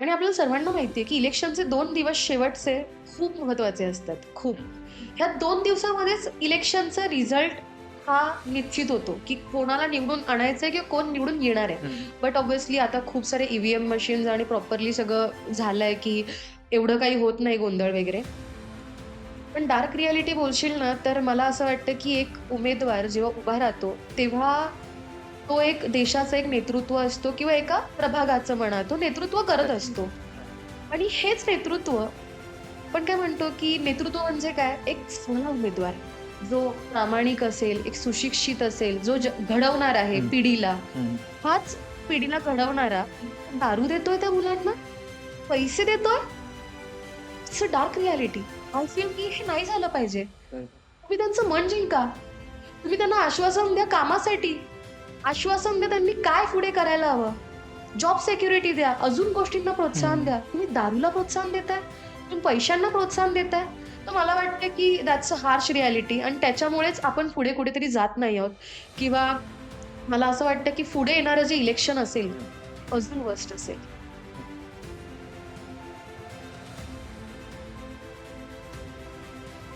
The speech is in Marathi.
आणि आपल्याला सर्वांना माहिती आहे, की इलेक्शनचे 2 दिवस शेवटचे खूप महत्त्वाचे असतात, खूप. ह्या 2 दिवसामध्येच इलेक्शनचा रिझल्ट हा निश्चित होतो, की कोणाला निवडून आणायचंय किंवा कोण निवडून येणार आहे. हं. बट ऑब्व्हियसली आता खूप सारे ईव्हीएम मशीन्स आणि प्रॉपरली सगळं झालंय, की एवढं काही होत नाही गोंधळ वगैरे. पण डार्क रिॲलिटी बोलशील ना, तर मला असं वाटतं, की एक उमेदवार जेव्हा उभा राहतो, तेव्हा तो एक देशाचं एक नेतृत्व असतो किंवा एका प्रभागाचं म्हणा, तो नेतृत्व करत नक्कीच. असतो. आणि हेच नेतृत्व आपण काय म्हणतो, की नेतृत्व म्हणजे काय? एक चांगला उमेदवार, जो प्रामाणिक असेल, एक सुशिक्षित असेल, जो घडवणार आहे हं, पिढीला. हं. हाच पिढीला घडवणारा दारू देतोय त्या मुलांना, पैसे देतोय. It's a dark reality. I feel की हे नाही झालं पाहिजे. बरोबर. तुम्ही त्यांचं मन जिंका. तुम्ही त्यांना आश्वासन द्या कामासाठी. आश्वासन द्या त्यांनी काय पुढे करायला हवं. जॉब सिक्युरिटी द्या. अजून गोष्टींना प्रोत्साहन हं. द्या. तुम्ही दारूला प्रोत्साहन देताय, तुम्ही पैशांना प्रोत्साहन देताय. तर मला वाटतं की दॅट्स अ हार्श रिॲलिटी आणि त्याच्यामुळेच आपण पुढे कुठेतरी जात नाही आहोत किंवा मला असं वाटतं की पुढे येणारं जे इलेक्शन असेल, हं. अजून वर्स्ट असेल.